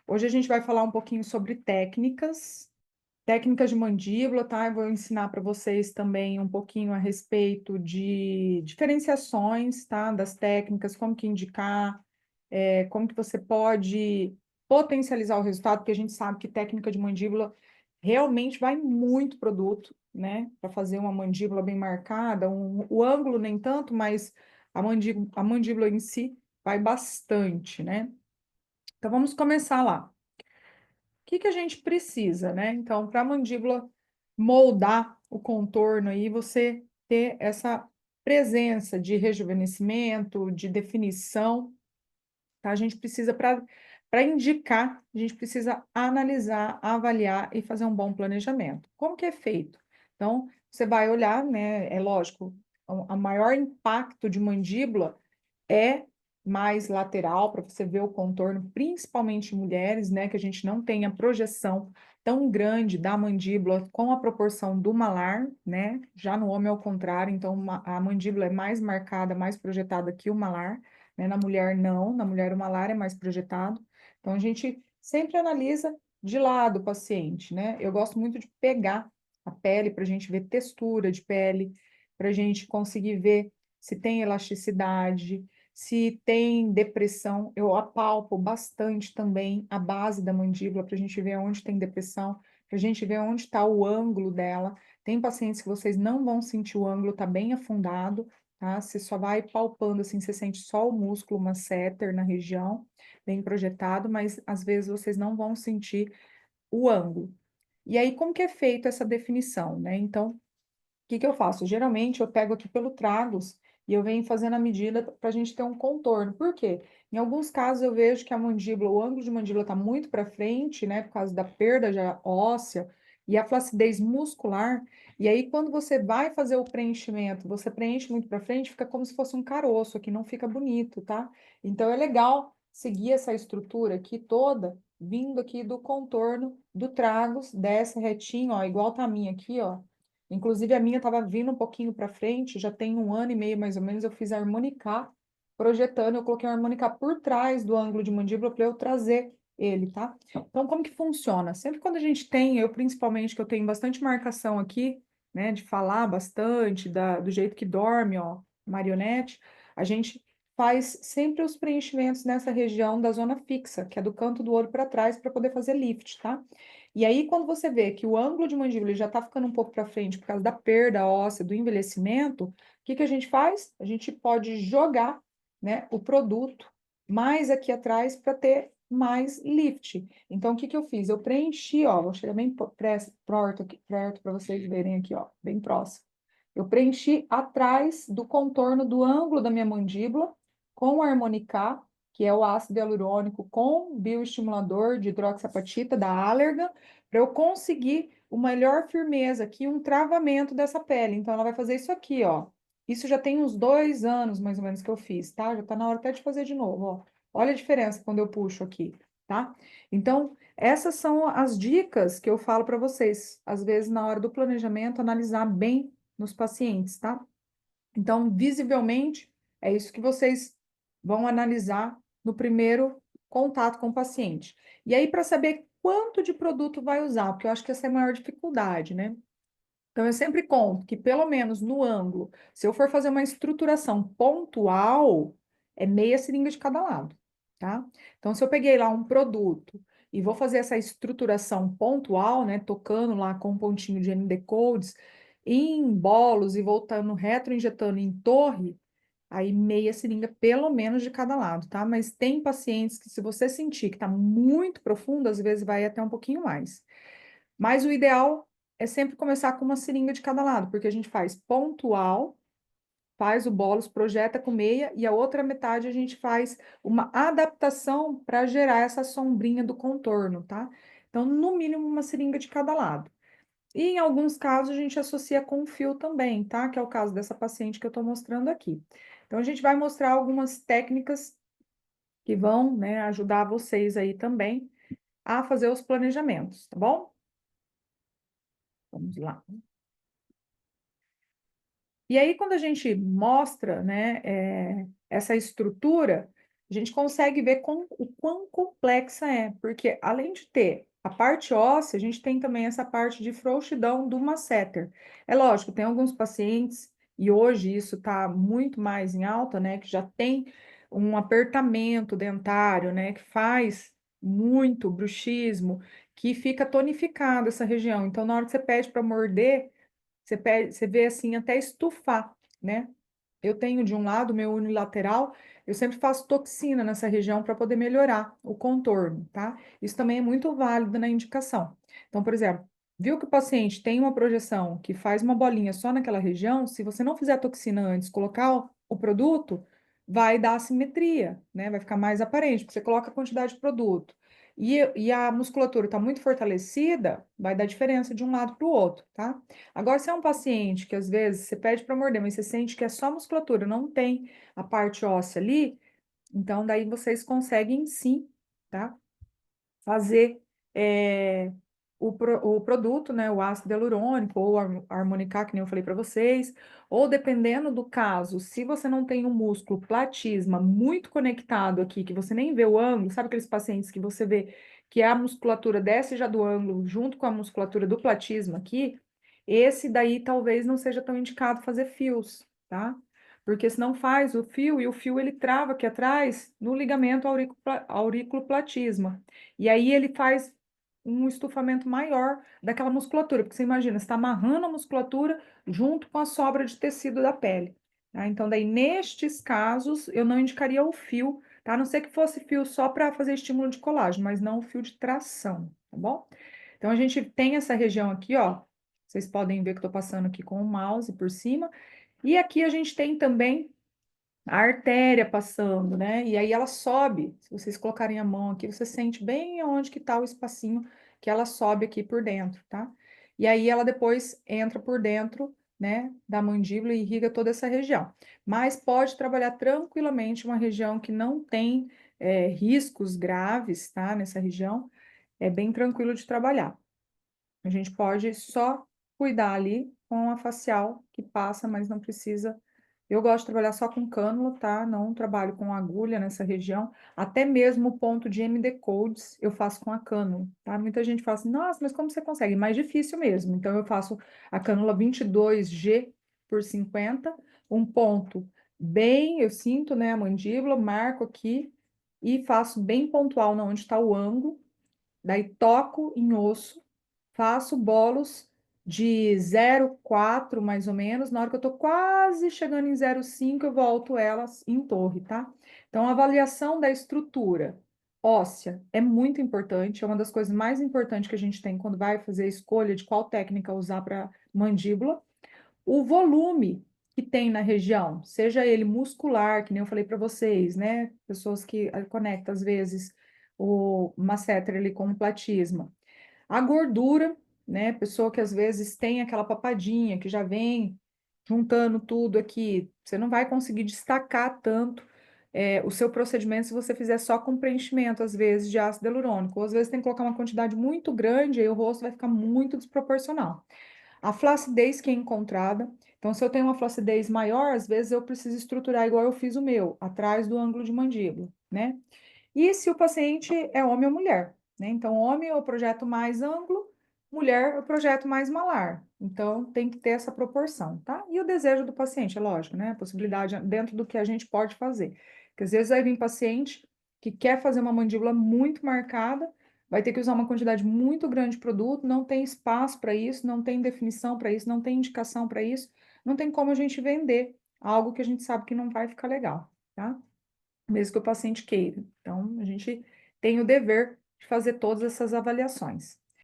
Hoje a gente vai falar um pouquinho sobre técnicas de mandíbula, tá? Eu vou ensinar para vocês também um pouquinho a respeito de diferenciações, tá? Das técnicas, como que indicar, como que você pode potencializar o resultado, porque a gente sabe que técnica de mandíbula realmente vai muito produto, né? Para fazer uma mandíbula bem marcada, o ângulo nem tanto, mas a mandíbula em si vai bastante, né? Então vamos começar lá. O que que a gente precisa, né? Então, para a mandíbula moldar o contorno aí, você ter essa presença de rejuvenescimento, de definição, tá? A gente precisa, para indicar, a gente precisa analisar, avaliar e fazer um bom planejamento. Como que é feito? Então, você vai olhar, né? É lógico, o maior impacto de mandíbula é mais lateral, para você ver o contorno, principalmente em mulheres, né, que a gente não tem a projeção tão grande da mandíbula com a proporção do malar, né? Já no homem é o contrário, então a mandíbula é mais marcada, mais projetada que o malar, né? Na mulher não, na mulher o malar é mais projetado. Então a gente sempre analisa de lado o paciente, né? Eu gosto muito de pegar a pele para a gente ver textura de pele, para a gente conseguir ver se tem elasticidade, se tem depressão. Eu apalpo bastante também a base da mandíbula para a gente ver onde tem depressão, para a gente ver onde está o ângulo dela. Tem pacientes que vocês não vão sentir o ângulo, tá bem afundado, tá? Você só vai palpando assim, você sente só o músculo masseter na região, bem projetado, mas às vezes vocês não vão sentir o ângulo. E aí, como que é feita essa definição, né? Então, que eu faço? Geralmente eu pego aqui pelo tragus e eu venho fazendo a medida para a gente ter um contorno. Por quê? Em alguns casos eu vejo que a mandíbula, o ângulo de mandíbula está muito para frente, né, por causa da perda já óssea e a flacidez muscular. E aí, quando você vai fazer o preenchimento, você preenche muito para frente, fica como se fosse um caroço aqui, não fica bonito, tá? Então é legal seguir essa estrutura aqui toda, vindo aqui do contorno do tragus, desce retinho, ó, igual tá a minha aqui, ó. Inclusive, a minha estava vindo um pouquinho para frente, já tem 1 ano e meio mais ou menos, eu fiz a harmonicar, projetando, eu coloquei a harmonicar por trás do ângulo de mandíbula para eu trazer ele, tá? Então, como que funciona? Sempre quando a gente tem, eu principalmente, que eu tenho bastante marcação aqui, né, de falar bastante, do jeito que dorme, ó, marionete, a gente faz sempre os preenchimentos nessa região da zona fixa, que é do canto do olho para trás, para poder fazer lift, tá? E aí, quando você vê que o ângulo de mandíbula ele já está ficando um pouco para frente por causa da perda óssea, do envelhecimento, o que que a gente faz? A gente pode jogar, né, o produto mais aqui atrás para ter mais lift. Então, o que que eu fiz? Eu preenchi, ó, vou chegar bem perto para vocês verem aqui, ó, bem próximo. Eu preenchi atrás do contorno do ângulo da minha mandíbula com o Harmonicá, que é o ácido hialurônico com bioestimulador de hidroxiapatita da Allergan, para eu conseguir uma melhor firmeza aqui, um travamento dessa pele. Então, ela vai fazer isso aqui, ó. Isso já tem uns 2 anos, mais ou menos, que eu fiz, tá? Já tá na hora até de fazer de novo, ó. Olha a diferença quando eu puxo aqui, tá? Então, essas são as dicas que eu falo para vocês, às vezes, na hora do planejamento, analisar bem nos pacientes, tá? Então, visivelmente, é isso que vocês vão analisar no primeiro contato com o paciente. E aí, para saber quanto de produto vai usar, porque eu acho que essa é a maior dificuldade, né? Então, eu sempre conto que, pelo menos no ângulo, se eu for fazer uma estruturação pontual, é meia seringa de cada lado, tá? Então, se eu peguei lá um produto e vou fazer essa estruturação pontual, né, tocando lá com um pontinho de ND Codes, em bolos e voltando retroinjetando em torre, aí meia seringa pelo menos de cada lado, tá? Mas tem pacientes que, se você sentir que tá muito profundo, às vezes vai até um pouquinho mais. Mas o ideal é sempre começar com uma seringa de cada lado, porque a gente faz pontual, faz o bolos, projeta com meia, e a outra metade a gente faz uma adaptação para gerar essa sombrinha do contorno, tá? Então, no mínimo, uma seringa de cada lado. E em alguns casos a gente associa com fio também, tá? Que é o caso dessa paciente que eu estou mostrando aqui. Então, a gente vai mostrar algumas técnicas que vão, né, ajudar vocês aí também a fazer os planejamentos, tá bom? Vamos lá. E aí, quando a gente mostra, né, essa estrutura, a gente consegue ver o quão complexa é, porque além de ter a parte óssea, a gente tem também essa parte de frouxidão do masseter. É lógico, tem alguns pacientes, e hoje isso está muito mais em alta, né, que já tem um apertamento dentário, né, que faz muito bruxismo, que fica tonificado essa região. Então, na hora que você pede para morder, você vê assim até estufar, né? Eu tenho de um lado, meu unilateral, eu sempre faço toxina nessa região para poder melhorar o contorno, tá? Isso também é muito válido na indicação. Então, por exemplo, viu que o paciente tem uma projeção que faz uma bolinha só naquela região, se você não fizer a toxina antes, colocar o produto, vai dar assimetria, né? Vai ficar mais aparente, porque você coloca a quantidade de produto. E a musculatura está muito fortalecida, vai dar diferença de um lado para o outro, tá? Agora, se é um paciente que às vezes você pede para morder, mas você sente que é só musculatura, não tem a parte óssea ali, então daí vocês conseguem sim, tá? Fazer o produto, né? O ácido hialurônico ou harmonicar, que nem eu falei para vocês, ou dependendo do caso, se você não tem um músculo platisma muito conectado aqui, que você nem vê o ângulo, sabe aqueles pacientes que você vê que a musculatura desce já do ângulo junto com a musculatura do platisma aqui? Esse daí talvez não seja tão indicado fazer fios, tá? Porque senão faz o fio e o fio ele trava aqui atrás no ligamento auriculoplatisma. E aí ele faz um estufamento maior daquela musculatura, porque você imagina, você está amarrando a musculatura junto com a sobra de tecido da pele. Tá? Então, daí, nestes casos, eu não indicaria o fio, tá? A não ser que fosse fio só para fazer estímulo de colágeno, mas não o fio de tração, tá bom? Então, a gente tem essa região aqui, ó. Vocês podem ver que eu estou passando aqui com o mouse por cima. E aqui a gente tem também a artéria passando, né? E aí ela sobe. Se vocês colocarem a mão aqui, você sente bem onde que tá o espacinho que ela sobe aqui por dentro, tá? E aí ela depois entra por dentro, né, da mandíbula e irriga toda essa região. Mas pode trabalhar tranquilamente uma região que não tem riscos graves, tá? Nessa região, é bem tranquilo de trabalhar. A gente pode só cuidar ali com a facial que passa, mas não precisa. Eu gosto de trabalhar só com cânula, tá? Não trabalho com agulha nessa região. Até mesmo o ponto de MD Codes eu faço com a cânula, tá? Muita gente fala assim, nossa, mas como você consegue? Mais difícil mesmo. Então eu faço a cânula 22G por 50, um ponto bem, eu sinto, né, a mandíbula, marco aqui e faço bem pontual na onde está o ângulo. Daí toco em osso, faço bolos de 0,4 mais ou menos. Na hora que eu tô quase chegando em 0,5, eu volto elas em torre, tá? Então, a avaliação da estrutura óssea é muito importante, é uma das coisas mais importantes que a gente tem quando vai fazer a escolha de qual técnica usar para mandíbula. O volume que tem na região, seja ele muscular, que nem eu falei para vocês, né? Pessoas que conectam às vezes o masseter ali com o platisma. A gordura, né? Pessoa que às vezes tem aquela papadinha que já vem juntando tudo aqui, você não vai conseguir destacar tanto o seu procedimento se você fizer só com preenchimento, às vezes, de ácido hialurônico. Ou às vezes tem que colocar uma quantidade muito grande, aí o rosto vai ficar muito desproporcional. A flacidez que é encontrada. Então, se eu tenho uma flacidez maior, às vezes eu preciso estruturar igual eu fiz o meu, atrás do ângulo de mandíbula, né? E se o paciente é homem ou mulher, né? Então, homem eu projeto mais ângulo, mulher eu projeto mais malar. Então, tem que ter essa proporção, tá? E o desejo do paciente, é lógico, né? A possibilidade dentro do que a gente pode fazer. Porque às vezes vai vir paciente que quer fazer uma mandíbula muito marcada, vai ter que usar uma quantidade muito grande de produto, não tem espaço para isso, não tem definição para isso, não tem indicação para isso, não tem como a gente vender algo que a gente sabe que não vai ficar legal, tá? Mesmo que o paciente queira. Então, a gente tem o dever de fazer todas essas avaliações.